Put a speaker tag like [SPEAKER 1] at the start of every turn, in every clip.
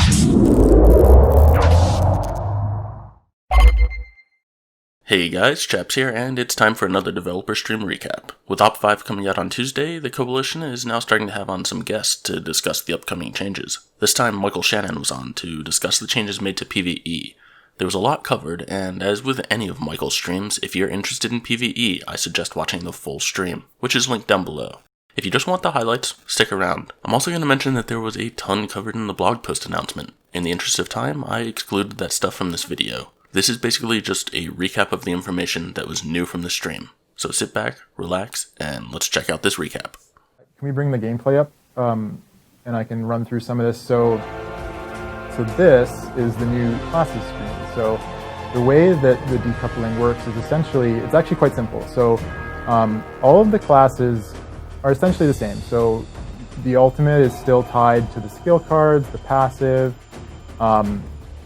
[SPEAKER 1] Hey guys, Chaps here, and it's time for another developer stream recap. With Op5 coming out on Tuesday, the Coalition is now starting to have on some guests to discuss the upcoming changes. This time, Michael Shannon was on to discuss the changes made to PvE. There was a lot covered, and as with any of Michael's streams, if you're interested in PvE, I suggest watching the full stream, which is linked down below. If you just want the highlights, stick around. I'm also going to mention that there was a ton covered in the blog post announcement. In the interest of time, I excluded that stuff from this video. This is basically just a recap of the information that was new from the stream. So sit back, relax, and let's check out this recap.
[SPEAKER 2] Can we bring the gameplay up? And I can run through some of this. So this is the new classes screen. So the way that the decoupling works is essentially, it's actually quite simple. So all of the classes are essentially the same. So the ultimate is still tied to the skill cards, the passive.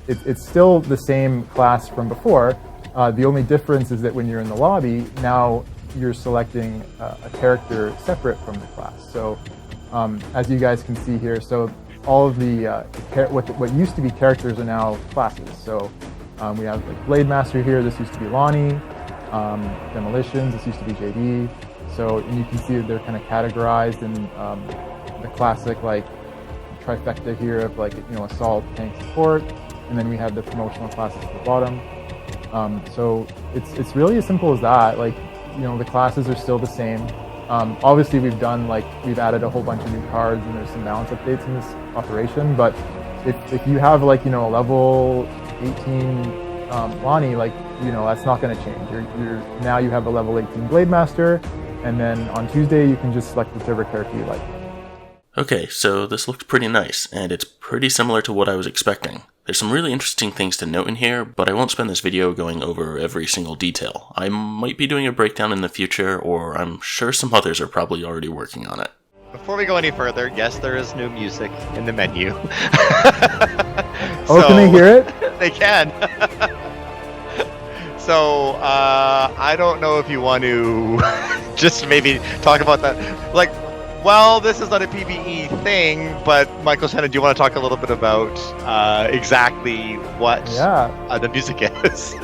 [SPEAKER 2] It's still the same class from before. The only difference is that when you're in the lobby, now you're selecting a character separate from the class. So as you guys can see here, so all of the what used to be characters are now classes. So we have like Blade Master here. This used to be Lonnie. Demolitions. This used to be JD. So and you can see that they're kind of categorized in the classic like trifecta here of like assault, tank, support. And then we have the promotional classes at the bottom. So it's really as simple as that. Like, the classes are still the same. Obviously we've added a whole bunch of new cards and there's some balance updates in this operation. But if you have like, a level 18 Lonnie, that's not going to change. Now you have a level 18 Blade Master. And then on Tuesday, you can just select whichever character you like.
[SPEAKER 1] Okay, so this looked pretty nice, and it's pretty similar to what I was expecting. There's some really interesting things to note in here, but I won't spend this video going over every single detail. I might be doing a breakdown in the future, or I'm sure some others are probably already working on it.
[SPEAKER 3] Before we go any further, yes, there is new music in the menu.
[SPEAKER 2] Can they hear it?
[SPEAKER 3] They can. So, I don't know if you want to just maybe talk about that. Well, this is not a PvE thing, but Michael Shannon, do you want to talk a little bit about exactly what the music is?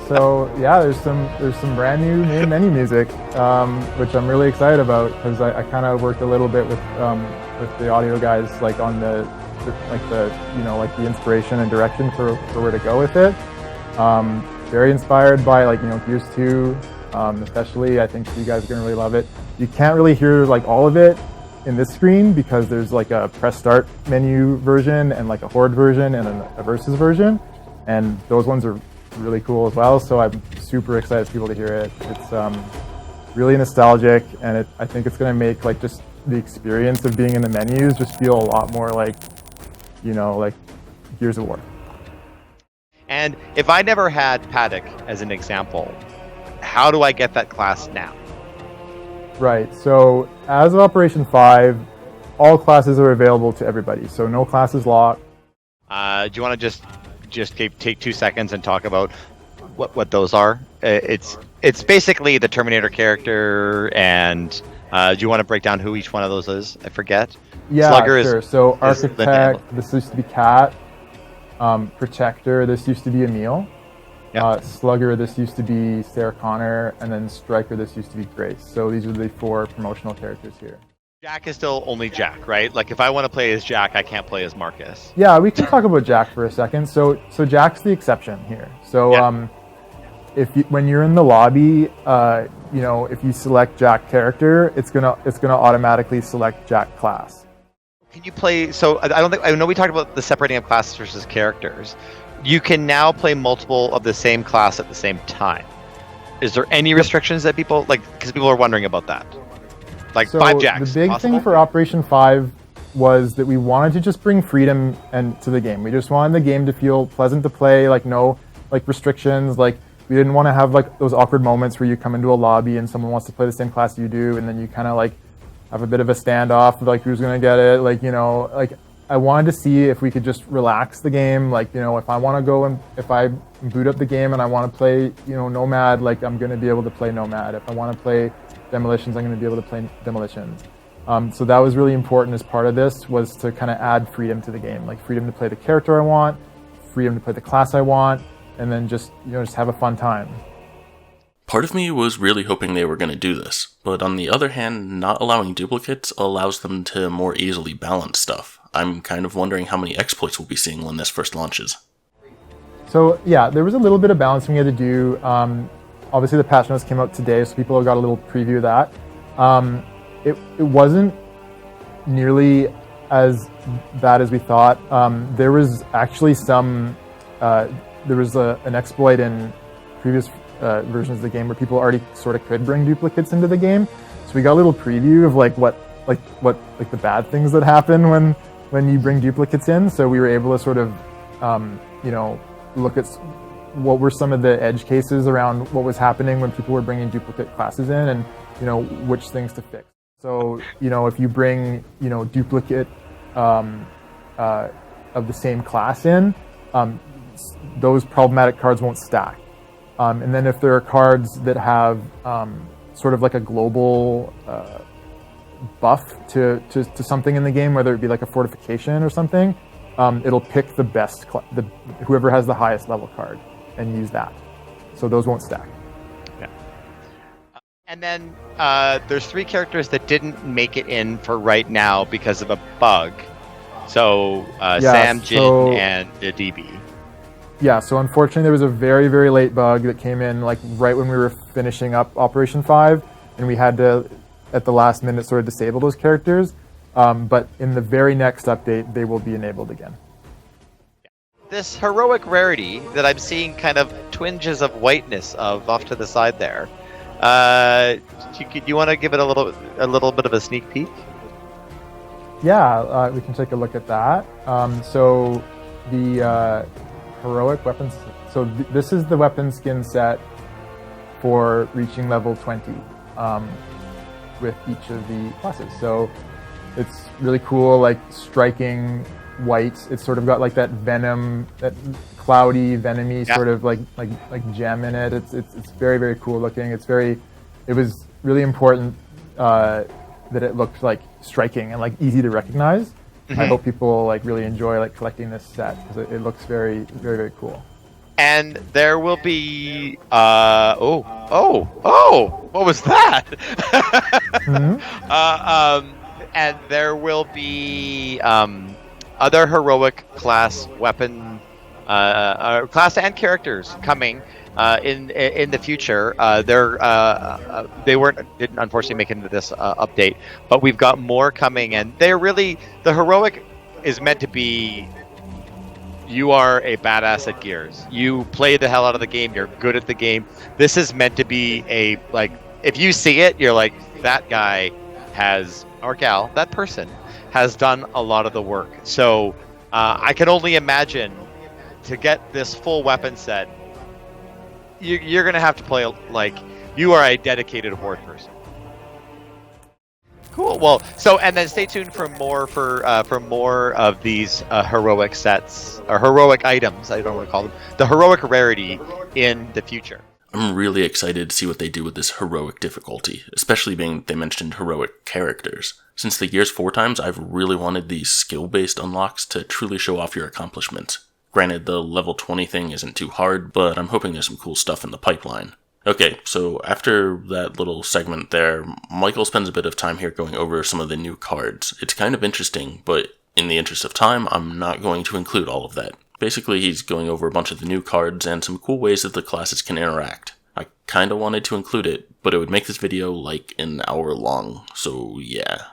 [SPEAKER 2] So yeah, there's some brand new main menu music, which I'm really excited about because I kind of worked a little bit with the audio guys, like on the inspiration and direction for where to go with it. Very inspired by Gears 2, especially. I think you guys are gonna really love it. You can't really hear all of it in this screen because there's a press start menu version and a Horde version and a versus version, and those ones are really cool as well. So I'm super excited for people to hear it. It's really nostalgic, and I think it's gonna make just the experience of being in the menus just feel a lot more like Gears of War.
[SPEAKER 3] And if I never had Paddock as an example, how do I get that class now?
[SPEAKER 2] Right, so as of Operation 5, all classes are available to everybody, so no class is locked.
[SPEAKER 3] Do you want to just take 2 seconds and talk about what those are? It's basically the Terminator character, and do you want to break down who each one of those is? I forget.
[SPEAKER 2] Yeah,
[SPEAKER 3] Slugger
[SPEAKER 2] sure. So Architect, this used to be Cat. Protector, this used to be Emil. Yep. Slugger, this used to be Sarah Connor, and then Striker, this used to be Grace. So these are the 4 promotional characters here.
[SPEAKER 3] Jack is still only Jack, right? If I want to play as Jack, I can't play as Marcus.
[SPEAKER 2] Yeah, we can talk about Jack for a second. So Jack's the exception here. So when you're in the lobby, if you select Jack character, it's gonna automatically select Jack class.
[SPEAKER 3] Can you play? So I know we talked about the separating of classes versus characters. You can now play multiple of the same class at the same time. Is there any restrictions that people because people are wondering about that? 5 Jacks.
[SPEAKER 2] The big thing for Operation 5 was that we wanted to just bring freedom to the game. We just wanted the game to feel pleasant to play, no restrictions. We didn't want to have those awkward moments where you come into a lobby and someone wants to play the same class you do, and then you kind of have a bit of a standoff of who's gonna get it. I wanted to see if we could just relax the game. If I want to go and if I boot up the game and I want to play, Nomad, I'm going to be able to play Nomad. If I want to play Demolitions, I'm going to be able to play Demolitions. So that was really important as part of this, was to kind of add freedom to the game, like freedom to play the character I want, freedom to play the class I want, and then just have a fun time.
[SPEAKER 1] Part of me was really hoping they were going to do this, but on the other hand, not allowing duplicates allows them to more easily balance stuff. I'm kind of wondering how many exploits we'll be seeing when this first launches.
[SPEAKER 2] So yeah, there was a little bit of balancing we had to do. Obviously the patch notes came out today, so people got a little preview of that. It wasn't nearly as bad as we thought. There was actually an exploit in previous versions of the game where people already sort of could bring duplicates into the game. So we got a little preview of what the bad things that happen when you bring duplicates in. So we were able to sort of look at what were some of the edge cases around what was happening when people were bringing duplicate classes in, and which things to fix. So if you bring duplicate of the same class in, those problematic cards won't stack. And then if there are cards that have sort of like a global buff to something in the game, whether it be like a fortification or something, it'll pick the best, whoever has the highest level card, and use that. So those won't stack.
[SPEAKER 3] Yeah. And then there's 3 characters that didn't make it in for right now because of a bug. So Sam, Jin, and the DB.
[SPEAKER 2] Yeah, so unfortunately there was a very, very late bug that came in like right when we were finishing up Operation 5, and we had to, at the last minute, sort of disable those characters. But in the very next update, they will be enabled again.
[SPEAKER 3] This heroic rarity that I'm seeing kind of twinges of whiteness of off to the side there. Do you want to give it a little bit of a sneak peek?
[SPEAKER 2] Yeah, we can take a look at that. So the heroic weapons. So this is the weapon skin set for reaching level 20 with each of the classes. So it's really cool, like striking white. It's sort of got like that venom, that cloudy, venomy sort of like gem in it. It's very, very cool looking. It was really important that it looked like striking and like easy to recognize. Mm-hmm. I hope people like really enjoy like collecting this set because it looks very, very, very cool.
[SPEAKER 3] And there will be what was that?
[SPEAKER 2] Mm-hmm.
[SPEAKER 3] And there will be other heroic class weapon class and characters coming in the future. They didn't unfortunately make it into this update, but we've got more coming, and they're really, the heroic is meant to be, you are a badass at Gears. You play the hell out of the game. You're good at the game. This is meant to be a, like, if you see it, you're like, that guy has, or gal, that person has done a lot of the work. So I can only imagine, to get this full weapon set, you're going to have to play like you are a dedicated Horde person. Cool. Well, so, and then stay tuned for more of these heroic sets, or heroic items, I don't want to call them, the heroic rarity in the future.
[SPEAKER 1] I'm really excited to see what they do with this heroic difficulty, especially being they mentioned heroic characters. Since the Gears 4 times, I've really wanted these skill-based unlocks to truly show off your accomplishments. Granted, the level 20 thing isn't too hard, but I'm hoping there's some cool stuff in the pipeline. Okay, so after that little segment there, Michael spends a bit of time here going over some of the new cards. It's kind of interesting, but in the interest of time, I'm not going to include all of that. Basically, he's going over a bunch of the new cards and some cool ways that the classes can interact. I kinda wanted to include it, but it would make this video like an hour long, so yeah.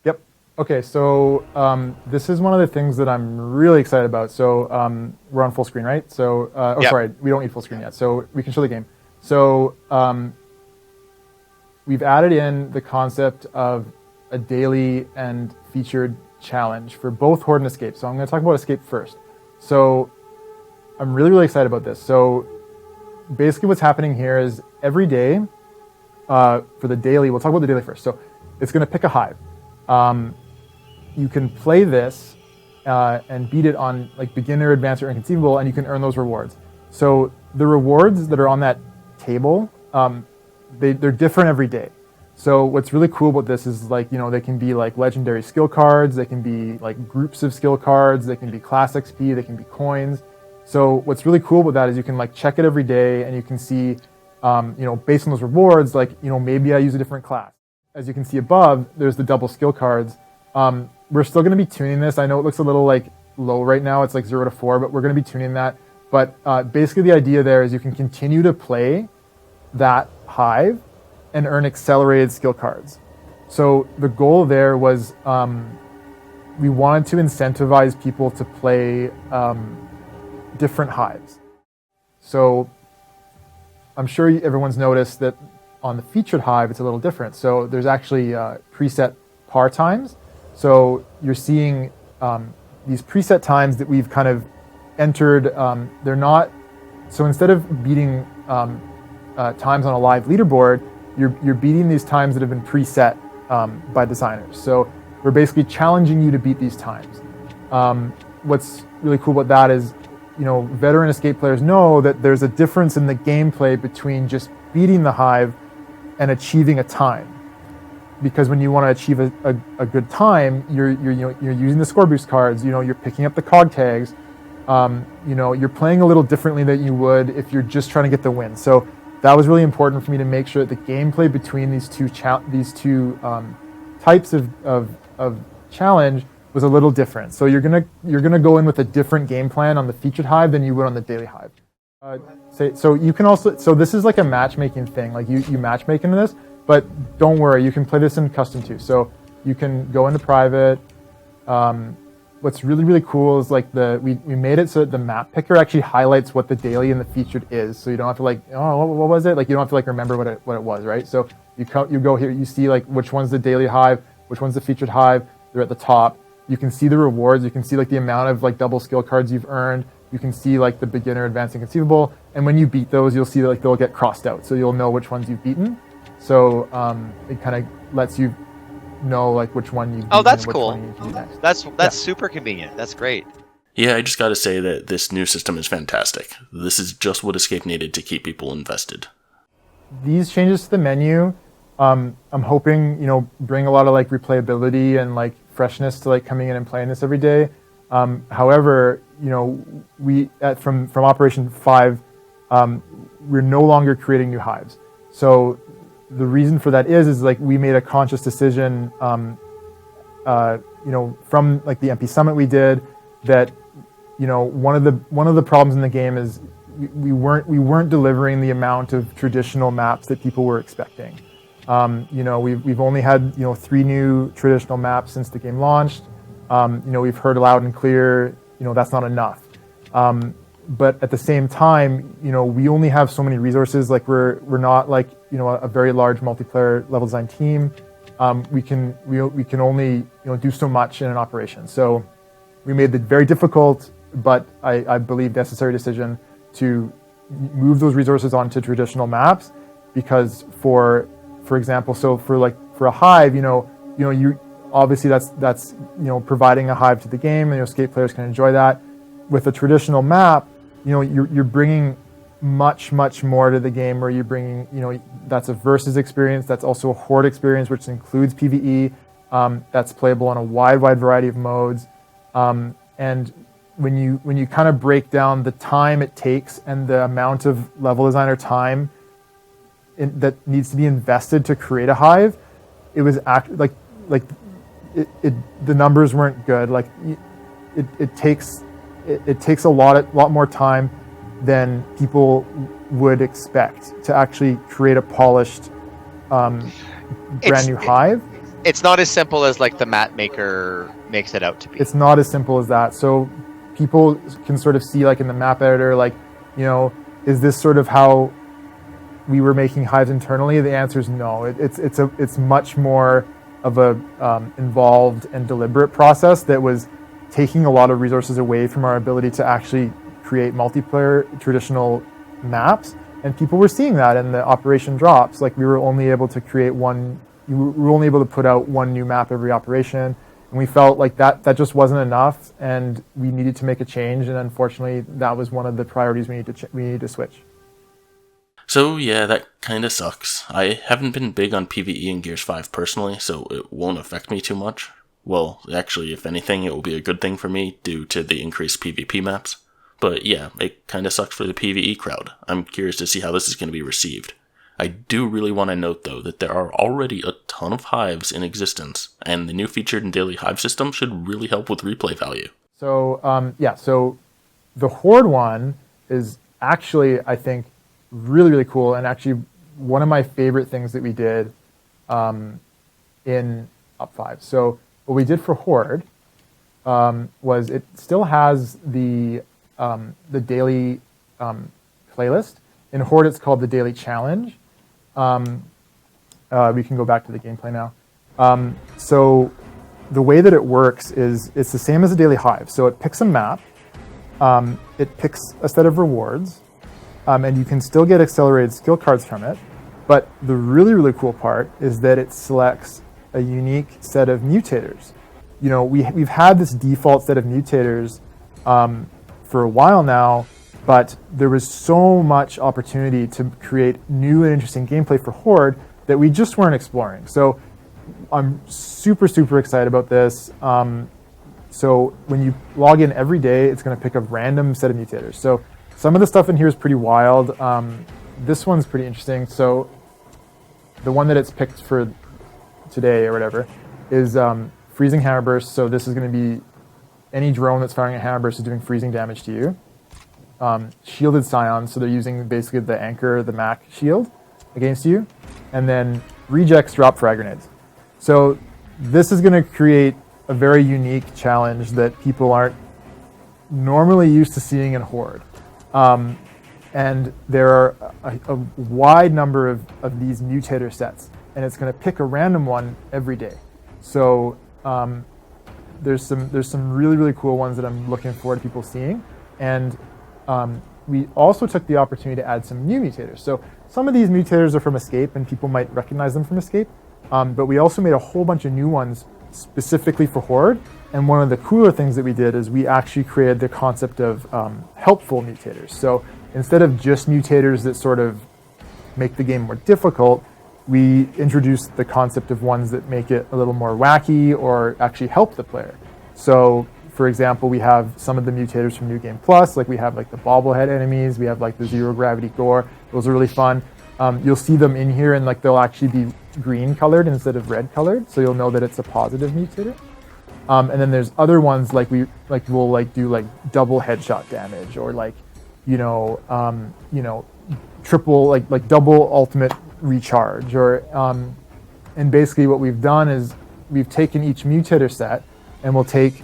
[SPEAKER 2] Yep. Okay, so this is one of the things that I'm really excited about. So we're on full screen, right? So, sorry, we don't need full screen yet. So we can show the game. So we've added in the concept of a daily and featured challenge for both Horde and Escape. So I'm going to talk about Escape first. So I'm really, really excited about this. So basically what's happening here is every day for the daily, we'll talk about the daily first. So it's going to pick a hive. You can play this and beat it on like beginner, advanced, or inconceivable, and you can earn those rewards. So the rewards that are on that table, they're different every day. So what's really cool about this is like, they can be like legendary skill cards, they can be like groups of skill cards, they can be class XP, they can be coins. So what's really cool about that is you can like check it every day and you can see, based on those rewards, like, maybe I use a different class. As you can see above, there's the double skill cards. We're still going to be tuning this. I know it looks a little like low right now. It's like 0 to 4, but we're going to be tuning that. But basically the idea there is you can continue to play that hive and earn accelerated skill cards. So the goal there was we wanted to incentivize people to play different hives. So I'm sure everyone's noticed that on the featured hive, it's a little different. So there's actually preset par times. So you're seeing these preset times that we've kind of entered. They're not, so instead of beating times on a live leaderboard, you're beating these times that have been preset by designers. So we're basically challenging you to beat these times. What's really cool about that is, veteran escape players know that there's a difference in the gameplay between just beating the hive and achieving a time. Because when you want to achieve a good time, you're using the score boost cards. You're picking up the cog tags. You're playing a little differently than you would if you're just trying to get the win. So that was really important for me to make sure that the gameplay between these two types of challenge was a little different. So you're gonna go in with a different game plan on the featured hive than you would on the daily hive. So you can also, so this is like a matchmaking thing. Like you matchmake into this, but don't worry, you can play this in custom too. So you can go into private. What's really, really cool is like we made it so that the map picker actually highlights what the daily and the featured is. So you don't have to like, oh, what was it? Like you don't have to like remember what it was, right? So you go here, you see like which one's the daily hive, which one's the featured hive. They're at the top. You can see the rewards. You can see like the amount of like double skill cards you've earned. You can see like the beginner, advanced, and conceivable. And when you beat those, you'll see that like they'll get crossed out. So you'll know which ones you've beaten. So it kind of lets you know like which one you've beaten.
[SPEAKER 3] Oh, that's
[SPEAKER 2] and which
[SPEAKER 3] cool.
[SPEAKER 2] one you need to do next.
[SPEAKER 3] That's super convenient. That's great.
[SPEAKER 1] Yeah, I just gotta say that this new system is fantastic. This is just what Escape needed to keep people invested.
[SPEAKER 2] These changes to the menu, I'm hoping, bring a lot of like replayability and like freshness to like coming in and playing this every day. However, we from Operation 5, we're no longer creating new hives. So the reason for that is like we made a conscious decision, from like the MP Summit we did, that one of the problems in the game is we weren't delivering the amount of traditional maps that people were expecting. We've only had 3 new traditional maps since the game launched. We've heard loud and clear, that's not enough. But at the same time, we only have so many resources. Like we're not like a very large multiplayer level design team. We can only do so much in an operation. So we made the very difficult, but I believe necessary decision to move those resources onto traditional maps, because for example, so for a hive, you obviously that's providing a hive to the game, and escape players can enjoy that. With a traditional map, you're bringing much more to the game, where you're bringing that's a versus experience, that's also a horde experience, which includes PvE, that's playable on a wide variety of modes, and when you kind of break down the time it takes and the amount of level designer time that needs to be invested to create a hive, it was the numbers weren't good. Like it takes a lot more time than people would expect to actually create a polished brand new hive.
[SPEAKER 3] It's not as simple as like the map maker makes it out to be.
[SPEAKER 2] It's not as simple as that. So people can sort of see like in the map editor, like, is this sort of how we were making hives internally? The answer is no. It's much more of a involved and deliberate process that was taking a lot of resources away from our ability to actually create multiplayer traditional maps. And people were seeing that in the operation drops. Like we were only able to put out one new map every operation. And we felt like that just wasn't enough, and we needed to make a change. And unfortunately, that was one of the priorities we needed to switch.
[SPEAKER 1] So yeah, that kinda sucks. I haven't been big on PvE in Gears 5 personally, so it won't affect me too much. Well, actually, if anything, it will be a good thing for me due to the increased PvP maps. But yeah, it kinda sucks for the PvE crowd. I'm curious to see how this is going to be received. I do really want to note though that there are already a ton of hives in existence, and the new featured and daily hive system should really help with replay value.
[SPEAKER 2] So so the Horde one is actually, I think, really, really cool, and actually one of my favorite things that we did in Op5. So what we did for Horde was it still has the daily playlist. In Horde, it's called the Daily Challenge. We can go back to the gameplay now. So the way that it works is it's the same as a daily hive. So it picks a map, it picks a set of rewards, and you can still get accelerated skill cards from it. But the really, really cool part is that it selects a unique set of mutators. You know, we've had this default set of mutators for a while now, but there was so much opportunity to create new and interesting gameplay for Horde that we just weren't exploring. So I'm super, super excited about this. So when you log in every day, it's going to pick a random set of mutators. So some of the stuff in here is pretty wild. This one's pretty interesting. So the one that it's picked for today or whatever is freezing hammer burst. So this is going to be any drone that's firing a hammer burst is doing freezing damage to you. Shielded scions, so they're using basically the anchor, the Mac shield against you. And then rejects drop frag grenades. So this is going to create a very unique challenge that people aren't normally used to seeing in Horde. And there are a wide number of these mutator sets, and it's going to pick a random one every day. So there's some really, really cool ones that I'm looking forward to people seeing. And we also took the opportunity to add some new mutators. So some of these mutators are from Escape, and people might recognize them from Escape. But we also made a whole bunch of new ones specifically for Horde. And one of the cooler things that we did is we actually created the concept of helpful mutators. So instead of just mutators that sort of make the game more difficult, we introduced the concept of ones that make it a little more wacky or actually help the player. So for example, we have some of the mutators from New Game Plus, like we have like the bobblehead enemies, we have like the zero gravity gore. Those are really fun. You'll see them in here, and like they'll actually be green colored instead of red colored, so you'll know that it's a positive mutator. And then there's other ones like we'll do like double headshot damage, or like triple like double ultimate recharge, or and basically what we've done is we've taken each mutator set and we'll take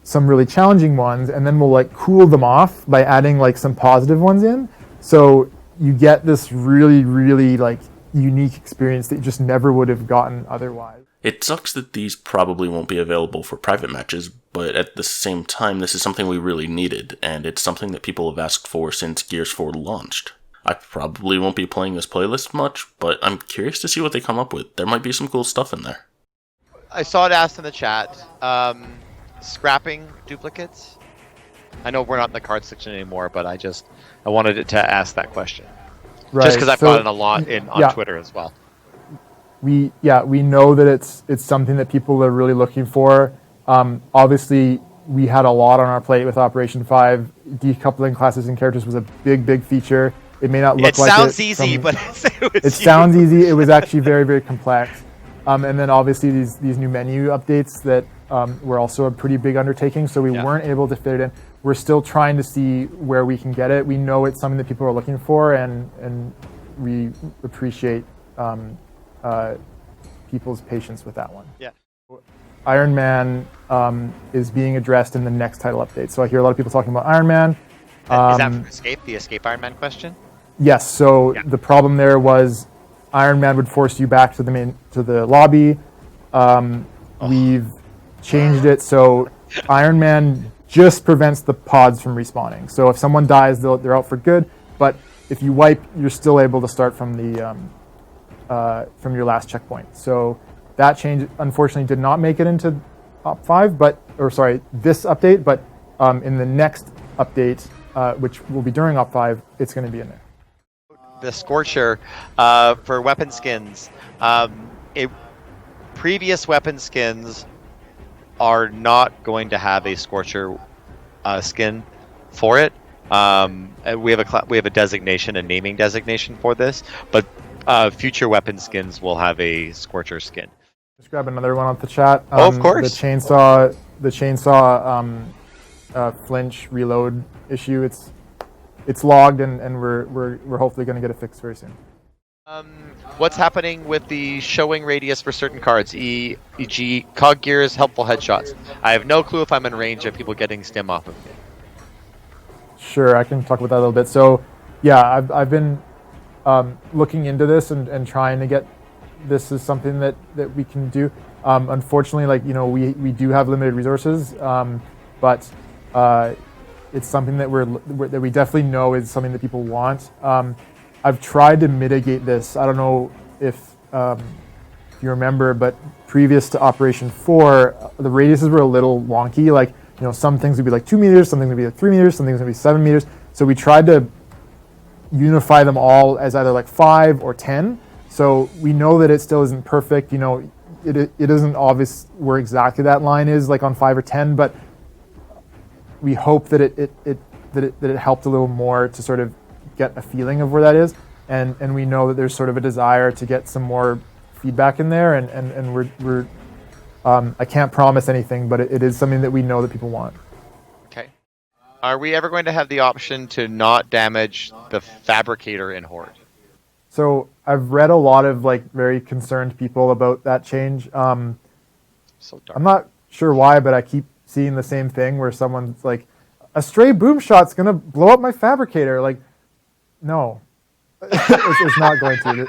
[SPEAKER 2] some really challenging ones, and then we'll like cool them off by adding like some positive ones in. So you get this really, really like unique experience that you just never would have gotten otherwise.
[SPEAKER 1] It sucks that these probably won't be available for private matches, but at the same time, this is something we really needed, and it's something that people have asked for since Gears 4 launched. I probably won't be playing this playlist much, but I'm curious to see what they come up with. There might be some cool stuff in there.
[SPEAKER 3] I saw it asked in the chat. Scrapping duplicates. I know we're not in the card section anymore, but I wanted to ask that question. Right. Just because I've gotten a lot on Twitter as well.
[SPEAKER 2] We know that it's something that people are really looking for. Obviously, we had a lot on our plate with Operation 5. Decoupling classes and characters was a big feature. It may not look like it.
[SPEAKER 3] It sounds easy, but
[SPEAKER 2] it sounds easy. It was actually very, very complex. And then obviously these new menu updates that were also a pretty big undertaking, so we weren't able to fit it in. We're still trying to see where we can get it. We know it's something that people are looking for, and we appreciate people's patience with that one.
[SPEAKER 3] Yeah.
[SPEAKER 2] Iron Man is being addressed in the next title update. So I hear a lot of people talking about Iron Man.
[SPEAKER 3] Is that for Escape, the Escape Iron Man question?
[SPEAKER 2] Yes. So the problem there was Iron Man would force you back to the lobby. We've changed it so Iron Man just prevents the pods from respawning. So if someone dies, they're out for good. But if you wipe, you're still able to start from from your last checkpoint. So that change unfortunately did not make it into Op5, this update. But in the next update, which will be during Op5, it's going to be in there.
[SPEAKER 3] the Scorcher for weapon skins. Previous weapon skins are not going to have a Scorcher skin for it. We have a designation, a naming designation for this, but future weapon skins will have a Scorcher skin.
[SPEAKER 2] Just grab another one off the chat.
[SPEAKER 3] Of course.
[SPEAKER 2] The chainsaw flinch reload issue. It's logged, and we're hopefully going to get it fixed very soon.
[SPEAKER 3] What's happening with the showing radius for certain cards, e.g. cog gears, helpful headshots? I have no clue if I'm in range of people getting stim off of me.
[SPEAKER 2] Sure, I can talk about that a little bit. So, yeah, I've been looking into this and trying to get this is something that we can do. Unfortunately, we do have limited resources, but it's something that we definitely know is something that people want. I've tried to mitigate this. I don't know if you remember, but previous to Operation 4, the radiuses were a little wonky. Some things would be like 2 meters, some things would be like 3 meters, some things would be 7 meters. So we tried to unify them all as either like 5 or 10. So we know that it still isn't perfect. It isn't obvious where exactly that line is, like on 5 or 10, but we hope that it helped a little more to sort of get a feeling of where that is, and we know that there's sort of a desire to get some more feedback in there, and we're I can't promise anything, but it is something that we know that people want.
[SPEAKER 3] Okay. Are we ever going to have the option to not damage the fabricator in Horde?
[SPEAKER 2] So I've read a lot of very concerned people about that change.
[SPEAKER 3] So dark.
[SPEAKER 2] I'm not sure why, but I keep seeing the same thing where someone's like, a stray boom shot's gonna blow up my fabricator. No, it's not going to.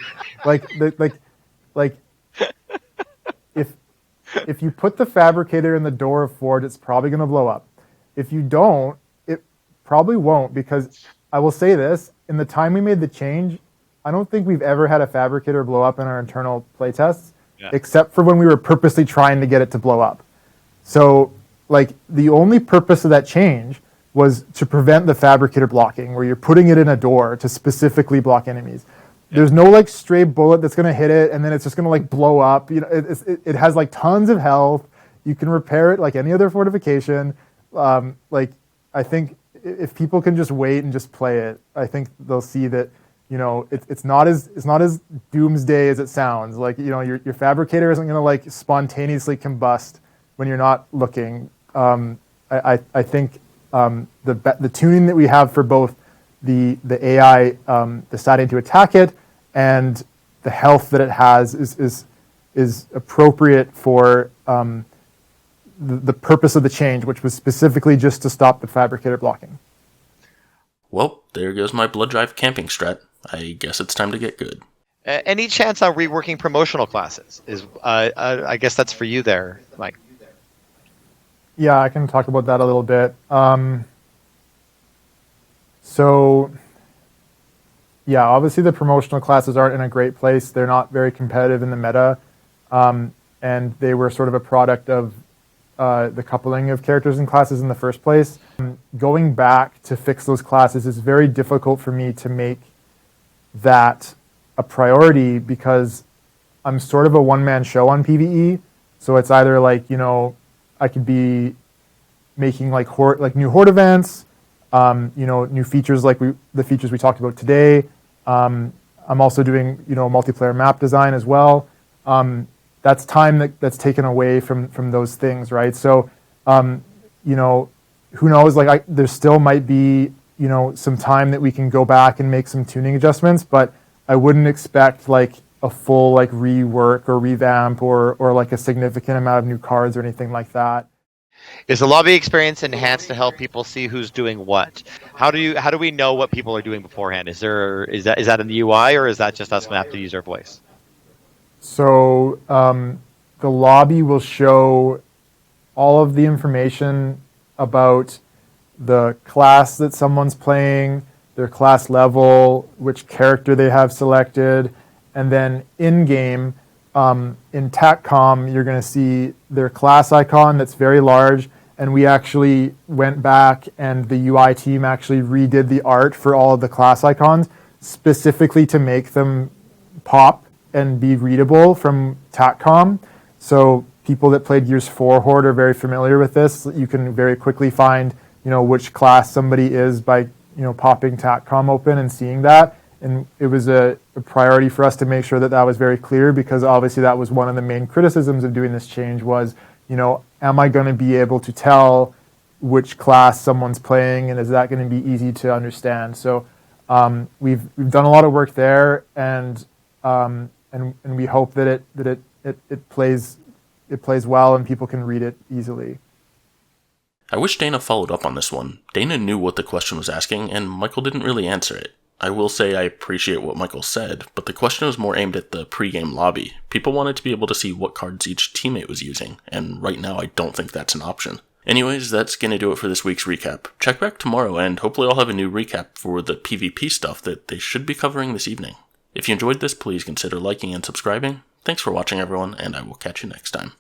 [SPEAKER 2] If you put the fabricator in the door of Forge, it's probably going to blow up. If you don't, it probably won't, because I will say this, in the time we made the change, I don't think we've ever had a fabricator blow up in our internal playtests, except for when we were purposely trying to get it to blow up. So, the only purpose of that change was to prevent the fabricator blocking, where you're putting it in a door to specifically block enemies. There's no stray bullet that's going to hit it and then it's just going to blow up. It has tons of health. You can repair it like any other fortification. I think if people can just wait and just play it, I think they'll see that it's not as doomsday as it sounds. Your fabricator isn't going to spontaneously combust when you're not looking. I think the tuning that we have for both the AI deciding to attack it and the health that it has is appropriate for the purpose of the change, which was specifically just to stop the fabricator blocking.
[SPEAKER 1] Well, there goes my blood drive camping strat. I guess it's time to get good.
[SPEAKER 3] Any chance on reworking promotional classes? I guess that's for you there, Mike.
[SPEAKER 2] Yeah, I can talk about that a little bit. Obviously the promotional classes aren't in a great place. They're not very competitive in the meta, and they were sort of a product of the coupling of characters and classes in the first place. Going back to fix those classes is very difficult for me to make that a priority, because I'm sort of a one-man show on PvE. So it's either I could be making new Horde events, new features the features we talked about today. I'm also doing multiplayer map design as well. That's time that's taken away from those things, right? So who knows? There still might be some time that we can go back and make some tuning adjustments, but I wouldn't expect a full rework or revamp or a significant amount of new cards or anything like that.
[SPEAKER 3] Is the lobby experience enhanced to help people see who's doing what? How do we know what people are doing beforehand? Is that in the UI, or is that just us going to have to use our voice?
[SPEAKER 2] So the lobby will show all of the information about the class that someone's playing, their class level, which character they have selected, and then in-game, in Tac-Com, you're going to see their class icon that's very large, and we actually went back and the UI team actually redid the art for all of the class icons. specifically to make them pop and be readable from Tac-Com. So people that played Gears 4 Horde are very familiar with this. You can very quickly find, which class somebody is by, popping Tac-Com open and seeing that. And it was a priority for us to make sure that that was very clear, because obviously that was one of the main criticisms of doing this change was, am I going to be able to tell which class someone's playing, and is that going to be easy to understand? So we've done a lot of work there, and we hope that it plays well and people can read it easily.
[SPEAKER 1] I wish Dana followed up on this one. Dana knew what the question was asking, and Michael didn't really answer it. I will say I appreciate what Michael said, but the question was more aimed at the pre-game lobby. People wanted to be able to see what cards each teammate was using, and right now I don't think that's an option. Anyways, that's gonna do it for this week's recap. Check back tomorrow, and hopefully I'll have a new recap for the PvP stuff that they should be covering this evening. If you enjoyed this, please consider liking and subscribing. Thanks for watching, everyone, and I will catch you next time.